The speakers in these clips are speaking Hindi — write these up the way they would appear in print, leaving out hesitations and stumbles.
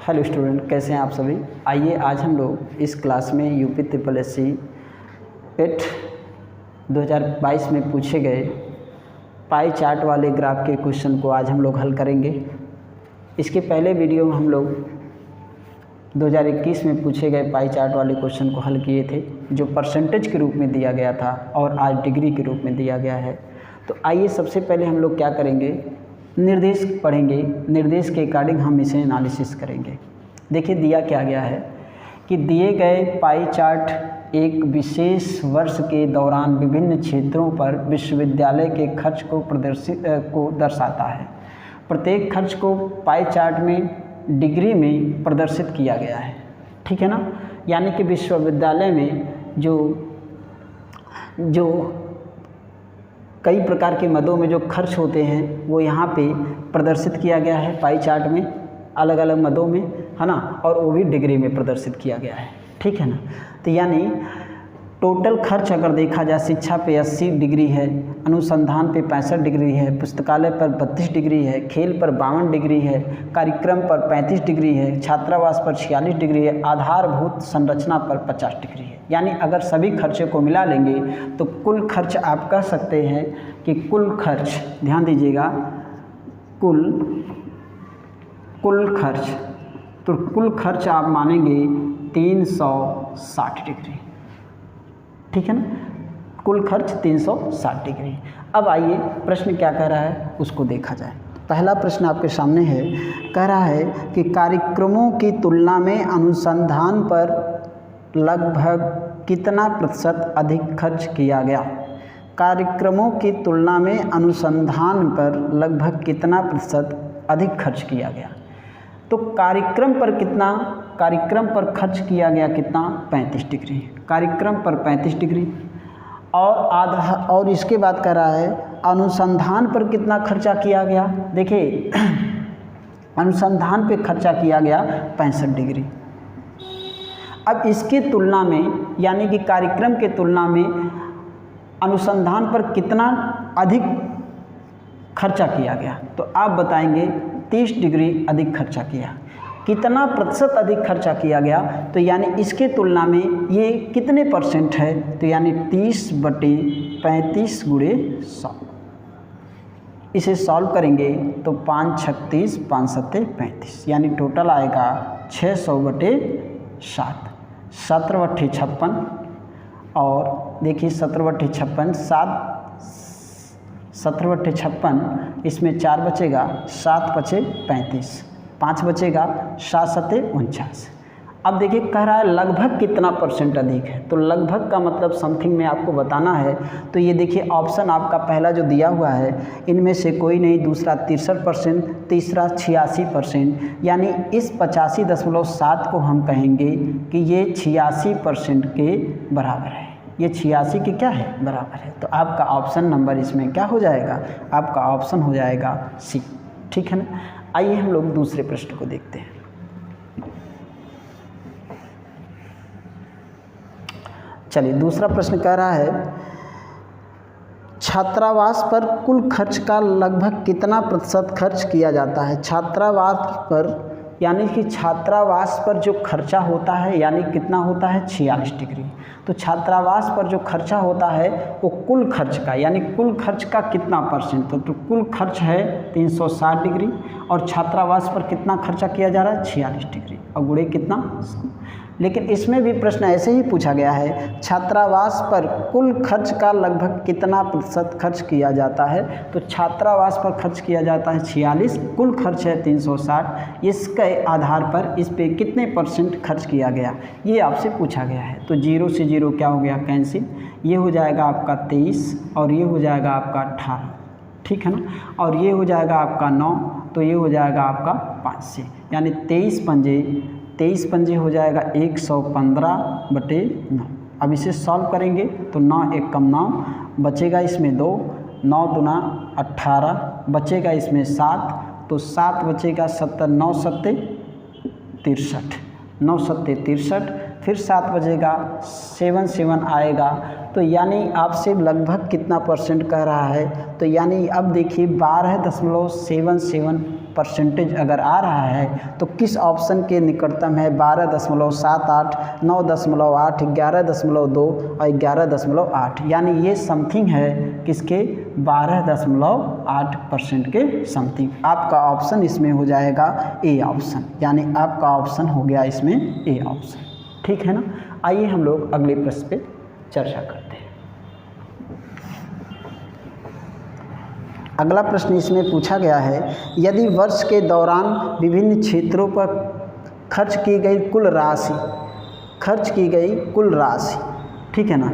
हेलो स्टूडेंट, कैसे हैं आप सभी। आइए आज हम लोग इस क्लास में यूपी ट्रिपल एस सी पेट 2022 में पूछे गए पाई चार्ट वाले ग्राफ के क्वेश्चन को आज हम लोग हल करेंगे। इसके पहले वीडियो में हम लोग 2021 में पूछे गए पाई चार्ट वाले क्वेश्चन को हल किए थे, जो परसेंटेज के रूप में दिया गया था और आज डिग्री के रूप में दिया गया है। तो आइए सबसे पहले हम लोग क्या करेंगे, निर्देश पढ़ेंगे। निर्देश के अकॉर्डिंग हम इसे एनालिसिस करेंगे। देखिए दिया क्या गया है कि दिए गए पाई चार्ट एक विशेष वर्ष के दौरान विभिन्न क्षेत्रों पर विश्वविद्यालय के खर्च को दर्शाता है। प्रत्येक खर्च को पाई चार्ट में डिग्री में प्रदर्शित किया गया है, ठीक है ना। यानी कि विश्वविद्यालय में जो कई प्रकार के मदों में जो खर्च होते हैं वो यहाँ पे प्रदर्शित किया गया है पाई चार्ट में, अलग अलग मदों में, है ना। और वो भी डिग्री में प्रदर्शित किया गया है, ठीक है ना। तो यानी टोटल खर्च अगर देखा जाए, शिक्षा पे 80 डिग्री है, अनुसंधान पे 65 डिग्री है, पुस्तकालय पर 32 डिग्री है, खेल पर 52 डिग्री है, कार्यक्रम पर 35 डिग्री है, छात्रावास पर 46 डिग्री है, आधारभूत संरचना पर 50 डिग्री है। यानी अगर सभी खर्चे को मिला लेंगे तो कुल खर्च आप कह सकते हैं कि कुल खर्च, ध्यान दीजिएगा, कुल खर्च आप मानेंगे 360 डिग्री, ठीक है ना। कुल खर्च 360 डिग्री। अब आइए प्रश्न क्या कह रहा है उसको देखा जाए। पहला प्रश्न आपके सामने है, कह रहा है कि कार्यक्रमों की तुलना में अनुसंधान पर लगभग कितना प्रतिशत अधिक खर्च किया गया। कार्यक्रमों की तुलना में अनुसंधान पर लगभग कितना प्रतिशत अधिक खर्च किया गया। तो कार्यक्रम पर खर्च किया गया कितना, 35 डिग्री। कार्यक्रम पर 35 डिग्री और इसके बाद कह रहा है अनुसंधान पर कितना खर्चा किया गया। देखिए अनुसंधान पे खर्चा किया गया 65 डिग्री। अब इसके तुलना में, यानी कि कार्यक्रम के तुलना में अनुसंधान पर कितना अधिक खर्चा किया गया, तो आप बताएंगे 30 डिग्री अधिक खर्चा किया। कितना प्रतिशत अधिक खर्चा किया गया, तो यानी इसके तुलना में ये कितने परसेंट है, तो यानी 30/35 × 100। इसे सॉल्व करेंगे तो 5 × 36 5 × 7 35, यानी टोटल आएगा 600/7, 17/56। और देखिए 17/56, 17/56, इसमें 4 बचेगा, 7 × 5 = 35, 5 बचेगा, 7 × 7 = 49। अब देखिए कह रहा है लगभग कितना परसेंट अधिक है, तो लगभग का मतलब समथिंग में आपको बताना है। तो ये देखिए ऑप्शन आपका पहला जो दिया हुआ है, इनमें से कोई नहीं, दूसरा 63%, तीसरा 86%, यानी इस 85.7 को हम कहेंगे कि ये 86% के बराबर है। ये 86 के क्या है, बराबर है। तो आपका ऑप्शन नंबर इसमें क्या हो जाएगा, आपका ऑप्शन हो जाएगा सी, ठीक है ना। आइए हम लोग दूसरे प्रश्न को देखते हैं। चलिए दूसरा प्रश्न कह रहा है छात्रावास पर कुल खर्च का लगभग कितना प्रतिशत खर्च किया जाता है। छात्रावास पर, यानी कि छात्रावास पर जो खर्चा होता है, यानी कितना होता है, 46 डिग्री। तो छात्रावास पर जो खर्चा होता है वो कुल खर्च का, यानी कुल खर्च का कितना परसेंट, तो कुल खर्च है 360 डिग्री और छात्रावास पर कितना खर्चा किया जा रहा है, 46 डिग्री, और गुणे कितना। लेकिन इसमें भी प्रश्न ऐसे ही पूछा गया है, छात्रावास पर कुल खर्च का लगभग कितना प्रतिशत खर्च किया जाता है। तो छात्रावास पर खर्च किया जाता है 46, कुल खर्च है 360, इसके आधार पर इस पे कितने परसेंट खर्च किया गया ये आपसे पूछा गया है। तो 0 से 0 क्या हो गया, कैंसिल। ये हो जाएगा आपका 23 और ये हो जाएगा आपका 18, ठीक है ना। और ये हो जाएगा आपका 9, तो ये हो जाएगा आपका 5 से, यानी 23 पंजे हो जाएगा 115/9। अब इसे सॉल्व करेंगे तो 9 × 1 = 9, बचेगा इसमें 2, 9 × 2 = 18, बचेगा इसमें 7, तो 7 बचेगा, 7 × 9 = 63, 9 × 7 = 63, फिर 7 बचेगा, 7 आएगा। तो यानी आपसे लगभग कितना परसेंट कह रहा है, तो यानी अब देखिए 12.77 परसेंटेज अगर आ रहा है तो किस ऑप्शन के निकटतम है? 12.78, 9.8, 11.2 और 11.8, यानी ये समथिंग है किसके? 12.8% के समथिंग। आपका ऑप्शन इसमें हो जाएगा ए ऑप्शन, यानी आपका ऑप्शन हो गया इसमें ए ऑप्शन। ठीक है ना। आइए हम लोग अगले प्रश्न पे चर्चा करते हैं। अगला प्रश्न इसमें पूछा गया है, यदि वर्ष के दौरान विभिन्न क्षेत्रों पर खर्च की गई कुल राशि, ठीक है ना,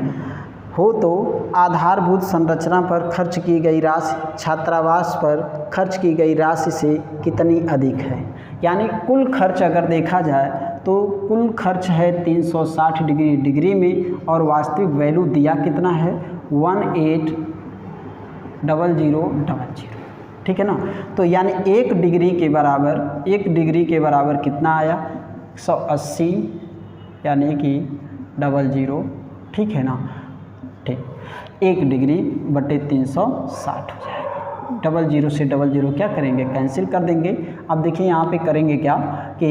हो तो आधारभूत संरचना पर खर्च की गई राशि छात्रावास पर खर्च की गई राशि से कितनी अधिक है? यानी कुल खर्च अगर देखा जाए तो कुल खर्च है 360 डिग्री में, और वास्तविक वैल्यू दिया कितना है? 180000। ठीक है ना। तो यानी 1 डिग्री के बराबर कितना आया? 180, यानी कि 00। ठीक है ना। ठीक, 1 डिग्री बटे 360 हो जाएगा। 00 से 00 क्या करेंगे? कैंसिल कर देंगे। अब देखिए यहाँ पे करेंगे क्या कि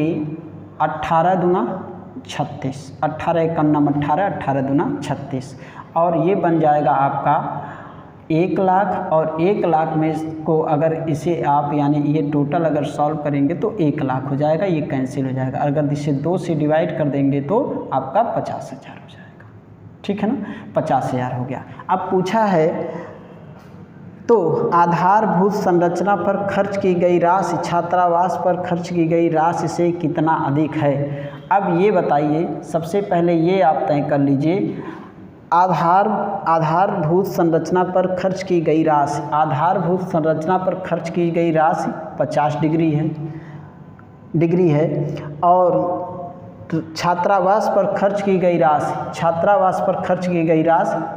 18 दूना 36, 18 1 18, 18 दूना 36, और ये बन जाएगा आपका 1 लाख, और 1 लाख में को अगर इसे आप यानी ये टोटल अगर सॉल्व करेंगे तो 1 लाख हो जाएगा, ये कैंसिल हो जाएगा। अगर इसे 2 से डिवाइड कर देंगे तो आपका 50,000 हो जाएगा। ठीक है ना, 50,000 हो गया। अब पूछा है तो आधारभूत संरचना पर खर्च की गई राशि छात्रावास पर खर्च की गई राशि से कितना अधिक है? अब ये बताइए, सबसे पहले ये आप तय कर लीजिए, आधारभूत संरचना पर खर्च की गई राशि, आधारभूत संरचना पर खर्च की गई राशि 50 डिग्री है, और छात्रावास पर खर्च की गई राशि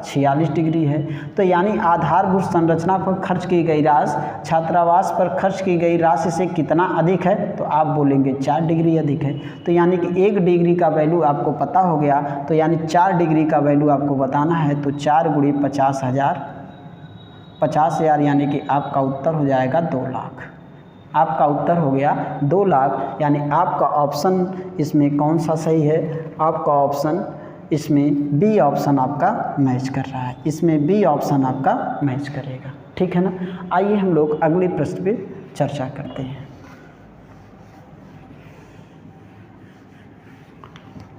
46 डिग्री है। तो यानी आधारभूत संरचना पर खर्च की गई राशि छात्रावास पर खर्च की गई राशि से कितना अधिक है? तो आप बोलेंगे 4 डिग्री अधिक है। तो यानी कि 1 डिग्री का वैल्यू आपको पता हो गया, तो यानी 4 डिग्री का वैल्यू आपको बताना है। तो 4 गुणे 50,000, यानी कि आपका उत्तर हो जाएगा 2 लाख। आपका उत्तर हो गया 2 लाख, यानी आपका ऑप्शन इसमें कौन सा सही है? आपका ऑप्शन इसमें बी ऑप्शन आपका मैच कर रहा है, इसमें बी ऑप्शन आपका मैच करेगा। ठीक है ना। आइए हम लोग अगले प्रश्न पे चर्चा करते हैं।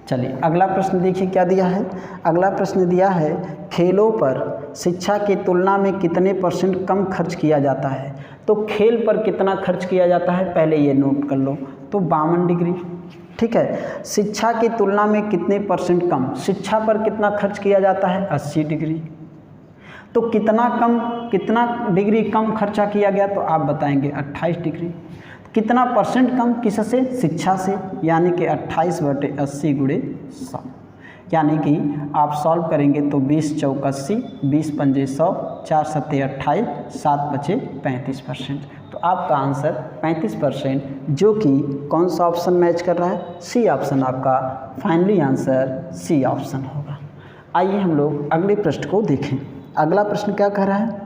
चलिए अगला प्रश्न देखिए क्या दिया है। अगला प्रश्न दिया है, खेलों पर शिक्षा की तुलना में कितने % कम खर्च किया जाता है? तो खेल पर कितना खर्च किया जाता है पहले ये नोट कर लो। तो 52 डिग्री। ठीक है। शिक्षा की तुलना में कितने % कम, शिक्षा पर कितना खर्च किया जाता है? 80 डिग्री। तो कितना डिग्री कम खर्चा किया गया? तो आप बताएंगे 28 डिग्री। कितना % कम किससे? शिक्षा से, यानी कि 28/80 गुणे 100, यानी कि आप सॉल्व करेंगे तो 20 चौक 80, 20 पंजे 100, 4 सत्ते 28, 7 बचे 35%। तो आपका आंसर 35%, जो कि कौन सा ऑप्शन मैच कर रहा है? सी ऑप्शन आपका फाइनली आंसर सी ऑप्शन होगा। आइए हम लोग अगले प्रश्न को देखें। अगला प्रश्न क्या कह रहा है?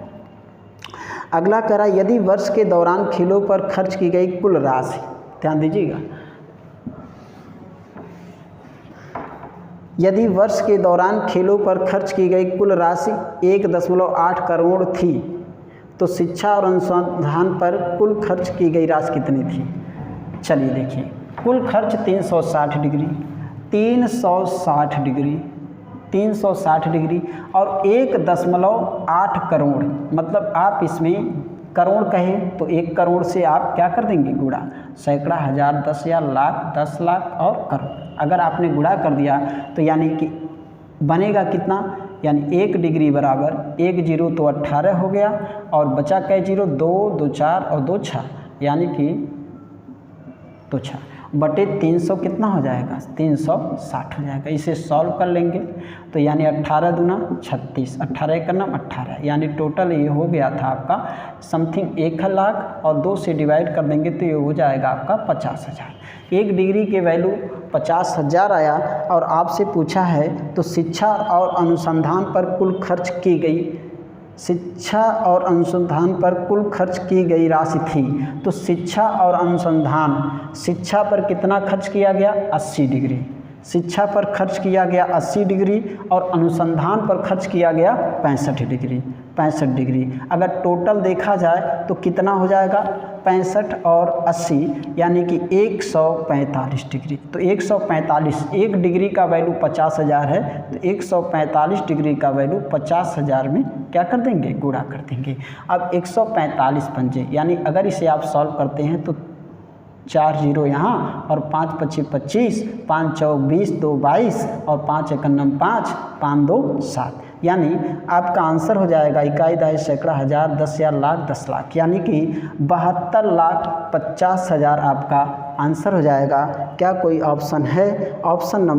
अगला कह रहा है, यदि वर्ष के दौरान खेलों पर खर्च की गई कुल राशि, ध्यान दीजिएगा, यदि वर्ष के दौरान खेलों पर खर्च की गई कुल राशि 1.8 करोड़ थी, तो शिक्षा और अनुसंधान पर कुल खर्च की गई राशि कितनी थी? चलिए देखिए, कुल खर्च 360 डिग्री, 360 डिग्री, 360 डिग्री और 1.8 करोड़, मतलब आप इसमें करोड़ कहें तो 1 करोड़ से आप क्या कर देंगे? गुणा। सैकड़ा, हज़ार, 10,000, लाख, 10 लाख और करोड़, अगर आपने गुणा कर दिया तो यानी कि बनेगा कितना? यानी 1 डिग्री बराबर 1 जीरो तो 18 हो गया, और बचा कै जीरो? 2, 2 4 और 2 6, यानी कि 2 6 बटे 300 कितना हो जाएगा? 360 हो जाएगा। इसे सॉल्व कर लेंगे तो यानी 18 दूना 36, 18 का नाम 18, यानी टोटल ये हो गया था आपका समथिंग 1 लाख, और 2 से डिवाइड कर देंगे तो ये हो जाएगा आपका 50,000। 1 डिग्री के वैल्यू 50,000 आया, और आपसे पूछा है तो शिक्षा और अनुसंधान पर कुल खर्च की गई शिक्षा और अनुसंधान पर कुल खर्च की गई राशि थी। तो शिक्षा और अनुसंधान, शिक्षा पर कितना खर्च किया गया? 80 डिग्री। शिक्षा पर खर्च किया गया 80 डिग्री और अनुसंधान पर खर्च किया गया 65 डिग्री। अगर टोटल देखा जाए तो कितना हो जाएगा? 65 और 80 यानी कि 145 डिग्री। तो 145, 1 डिग्री का वैल्यू 50,000 है, तो 145 डिग्री का वैल्यू 50,000 में क्या कर देंगे? गुणा कर देंगे। अब 145 पंजे, यानी अगर इसे आप सॉल्व करते हैं तो 4 जीरो यहाँ और 5 पच्ची 25, 5 चौक 20, 2 22 और 5 एक 5, 5 2 7, यानी आपका आंसर हो जाएगा इकाई, दहाई, सैकड़ा, हज़ार, 10,000, लाख, 10 लाख, यानी कि 72,50,000 आपका आंसर हो जाएगा। क्या कोई ऑप्शन है? Option number